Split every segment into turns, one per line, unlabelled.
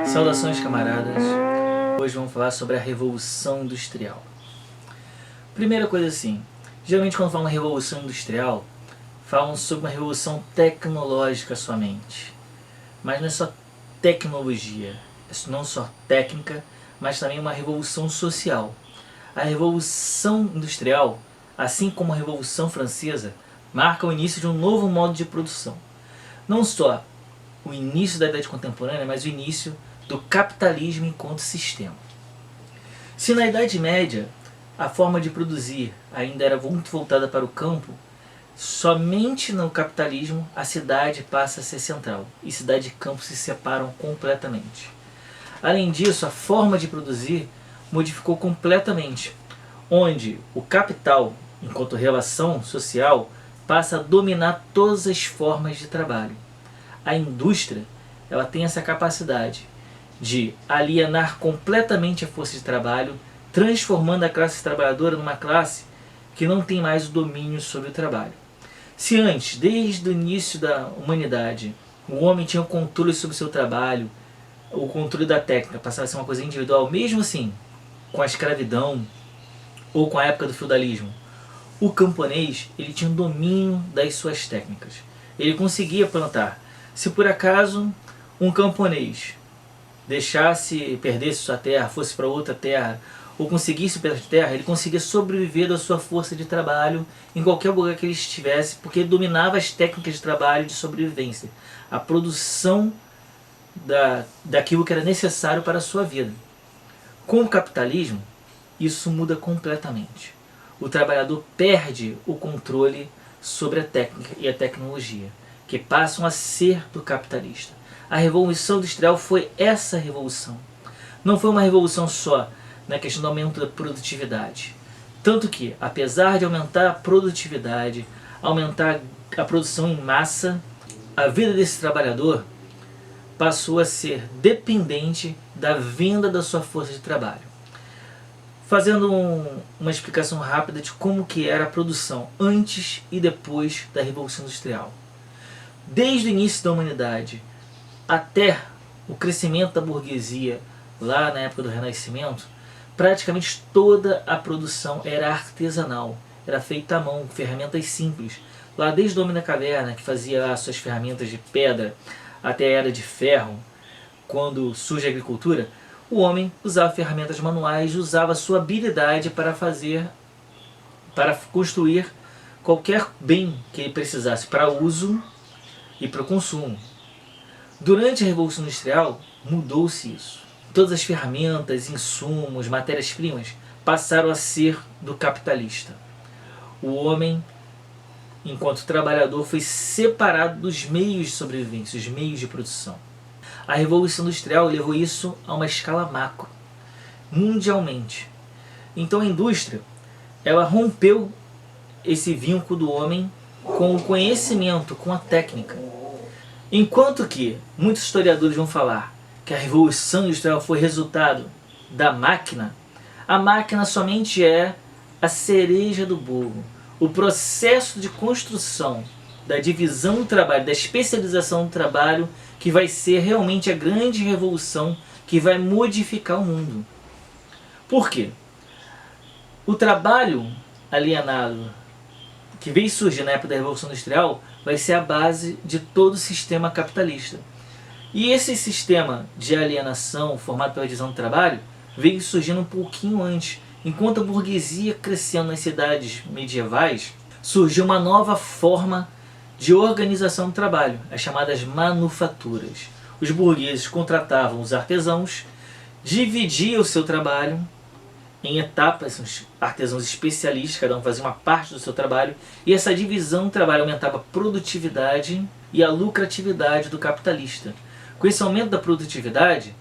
Saudações, camaradas. Hoje vamos falar sobre a Revolução Industrial. Primeira coisa assim, geralmente quando falam Revolução Industrial, falam sobre uma revolução tecnológica somente. Mas não é só tecnologia, é não só técnica, mas também uma revolução social. A Revolução Industrial, assim como a Revolução Francesa, marca o início de um novo modo de produção. Não só o início da Idade Contemporânea, mas o início do capitalismo enquanto sistema. Se na Idade Média a forma de produzir ainda era muito voltada para o campo, somente no capitalismo a cidade passa a ser central e cidade e campo se separam completamente. Além disso, a forma de produzir modificou completamente, onde o capital, enquanto relação social, passa a dominar todas as formas de trabalho. A indústria, ela tem essa capacidade de alienar completamente a força de trabalho, transformando a classe trabalhadora numa classe que não tem mais o domínio sobre o trabalho. Se antes, desde o início da humanidade, o homem tinha o controle sobre o seu trabalho, o controle da técnica passava a ser uma coisa individual, mesmo assim, com a escravidão ou com a época do feudalismo, o camponês ele tinha um domínio das suas técnicas. Ele conseguia plantar. Se por acaso um camponês perdesse sua terra, fosse para outra terra, ou conseguisse perder a terra, ele conseguia sobreviver da sua força de trabalho em qualquer lugar que ele estivesse, porque ele dominava as técnicas de trabalho de sobrevivência, a produção daquilo que era necessário para a sua vida. Com o capitalismo, isso muda completamente. O trabalhador perde o controle sobre a técnica e a tecnologia, que passam a ser do capitalista. A Revolução Industrial foi essa revolução. Não foi uma revolução só na questão do aumento da produtividade. Tanto que, apesar de aumentar a produtividade, aumentar a produção em massa, a vida desse trabalhador passou a ser dependente da venda da sua força de trabalho. Fazendo uma explicação rápida de como que era a produção antes e depois da Revolução Industrial. Desde o início da humanidade até o crescimento da burguesia, lá na época do Renascimento, praticamente toda a produção era artesanal, era feita à mão, ferramentas simples. Lá desde o homem da caverna, que fazia as suas ferramentas de pedra, até a era de ferro, quando surge a agricultura, o homem usava ferramentas manuais, usava a sua habilidade para construir qualquer bem que ele precisasse para uso e para o consumo. Durante a Revolução Industrial, mudou-se isso. Todas as ferramentas, insumos, matérias-primas passaram a ser do capitalista. O homem, enquanto trabalhador, foi separado dos meios de sobrevivência, os meios de produção. A Revolução Industrial levou isso a uma escala macro, mundialmente. Então a indústria, ela rompeu esse vínculo do homem com o conhecimento, com a técnica. Enquanto que muitos historiadores vão falar que a Revolução Industrial foi resultado da máquina, a máquina somente é a cereja do bolo. O processo de construção da divisão do trabalho, da especialização do trabalho, que vai ser realmente a grande revolução que vai modificar o mundo. Por quê? O trabalho alienado que veio surgir na época da Revolução Industrial vai ser a base de todo o sistema capitalista. E esse sistema de alienação formado pela divisão do trabalho veio surgindo um pouquinho antes. Enquanto a burguesia crescendo nas cidades medievais, surgiu uma nova forma de organização do trabalho, as chamadas manufaturas. Os burgueses contratavam os artesãos, dividiam o seu trabalho em etapas, os artesãos especialistas, cada um fazia uma parte do seu trabalho, e essa divisão do trabalho aumentava a produtividade e a lucratividade do capitalista. Com esse aumento da produtividade,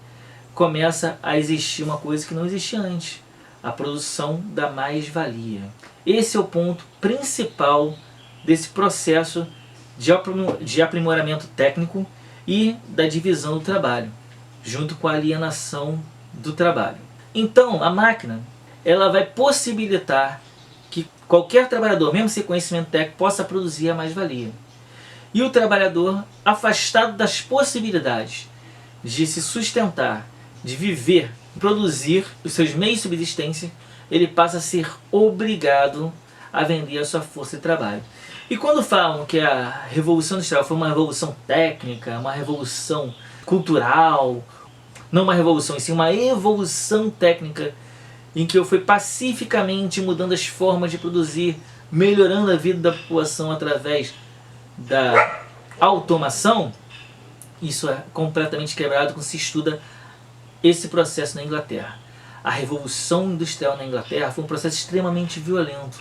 começa a existir uma coisa que não existia antes, a produção da mais-valia. Esse é o ponto principal desse processo de aprimoramento técnico e da divisão do trabalho, junto com a alienação do trabalho. Então, a máquina ela vai possibilitar que qualquer trabalhador, mesmo sem conhecimento técnico, possa produzir a mais-valia. E o trabalhador, afastado das possibilidades de se sustentar, de viver, produzir os seus meios de subsistência, ele passa a ser obrigado a vender a sua força de trabalho. E quando falam que a Revolução Industrial foi uma revolução técnica, uma revolução cultural, não uma revolução, e sim uma evolução técnica, em que eu fui pacificamente mudando as formas de produzir, melhorando a vida da população através da automação, isso é completamente quebrado quando se estuda esse processo na Inglaterra. A Revolução Industrial na Inglaterra foi um processo extremamente violento.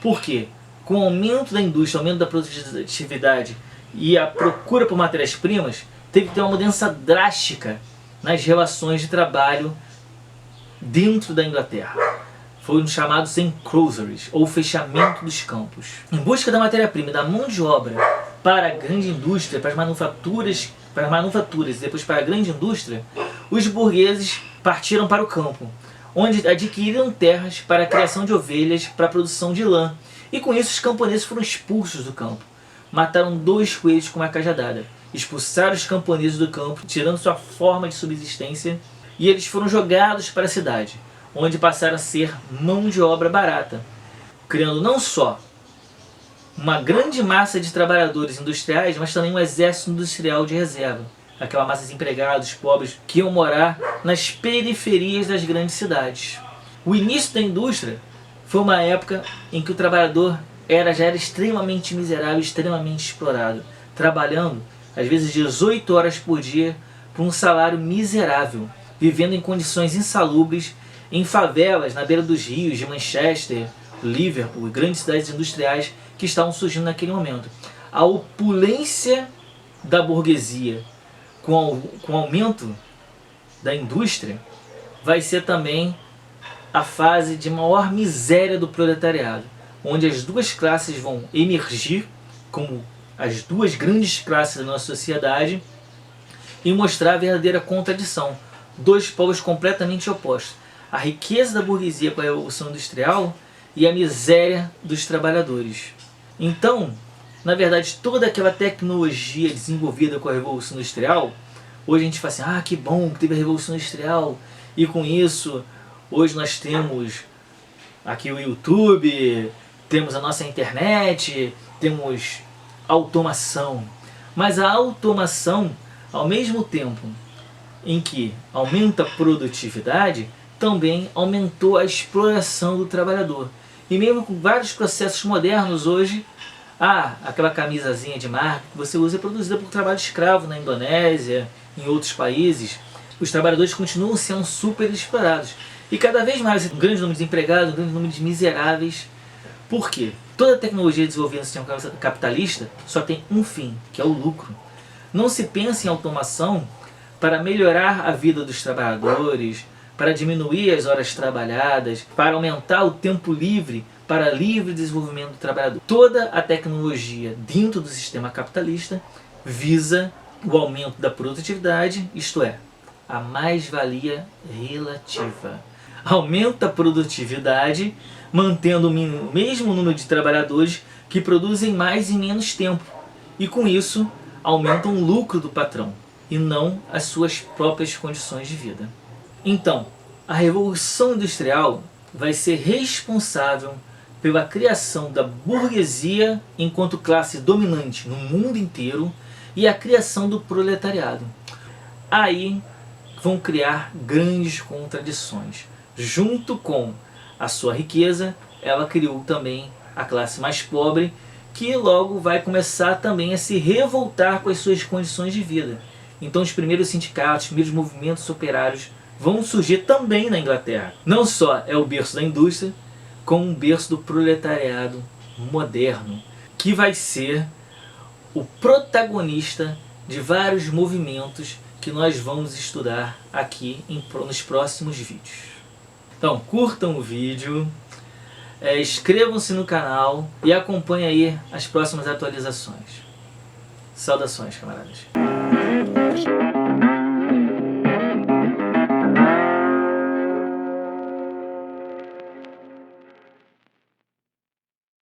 Por quê? Com o aumento da indústria, o aumento da produtividade e a procura por matérias-primas, teve que ter uma mudança drástica nas relações de trabalho dentro da Inglaterra. Foi um chamados enclosures, ou fechamento dos campos. Em busca da matéria-prima e da mão de obra para a grande indústria, para as manufaturas e depois para a grande indústria, os burgueses partiram para o campo, onde adquiriram terras para a criação de ovelhas para a produção de lã. E com isso os camponeses foram expulsos do campo. Mataram 2 coelhos com uma cajadada. Expulsaram os camponeses do campo, tirando sua forma de subsistência, e eles foram jogados para a cidade, onde passaram a ser mão de obra barata, criando não só uma grande massa de trabalhadores industriais, mas também um exército industrial de reserva. Aquela massa de empregados pobres que iam morar nas periferias das grandes cidades. O início da indústria foi uma época em que o trabalhador já era extremamente miserável, extremamente explorado, trabalhando às vezes 18 horas por dia por um salário miserável, vivendo em condições insalubres em favelas na beira dos rios de Manchester, Liverpool e grandes cidades industriais que estavam surgindo naquele momento. A opulência da burguesia com o aumento da indústria vai ser também a fase de maior miséria do proletariado, onde as duas classes vão emergir como as duas grandes classes da nossa sociedade e mostrar a verdadeira contradição. 2 povos completamente opostos. A riqueza da burguesia com a Revolução Industrial e a miséria dos trabalhadores. Então, na verdade, toda aquela tecnologia desenvolvida com a Revolução Industrial, hoje a gente fala assim, ah, que bom que teve a Revolução Industrial, e com isso, hoje nós temos aqui o YouTube, temos a nossa internet, temos automação. Mas a automação, ao mesmo tempo em que aumenta a produtividade, também aumentou a exploração do trabalhador. E mesmo com vários processos modernos hoje, aquela camisazinha de marca que você usa é produzida por trabalho escravo na Indonésia, em outros países. Os trabalhadores continuam sendo super explorados. E cada vez mais um grande número de empregados, um grande número de miseráveis. Por quê? Toda tecnologia desenvolvida no sistema capitalista só tem um fim, que é o lucro. Não se pensa em automação para melhorar a vida dos trabalhadores, para diminuir as horas trabalhadas, para aumentar o tempo livre para livre desenvolvimento do trabalhador. Toda a tecnologia dentro do sistema capitalista visa o aumento da produtividade, isto é, a mais-valia relativa. Aumenta a produtividade, mantendo o mesmo número de trabalhadores que produzem mais em menos tempo. E com isso, aumentam o lucro do patrão e não as suas próprias condições de vida. Então, a Revolução Industrial vai ser responsável pela criação da burguesia enquanto classe dominante no mundo inteiro e a criação do proletariado. Aí vão criar grandes contradições. Junto com a sua riqueza, ela criou também a classe mais pobre, que logo vai começar também a se revoltar com as suas condições de vida. Então os primeiros sindicatos, os primeiros movimentos operários vão surgir também na Inglaterra. Não só é o berço da indústria, como um berço do proletariado moderno, que vai ser o protagonista de vários movimentos que nós vamos estudar aqui nos próximos vídeos. Então curtam o vídeo, inscrevam-se no canal e acompanhem aí as próximas atualizações. Saudações, camaradas!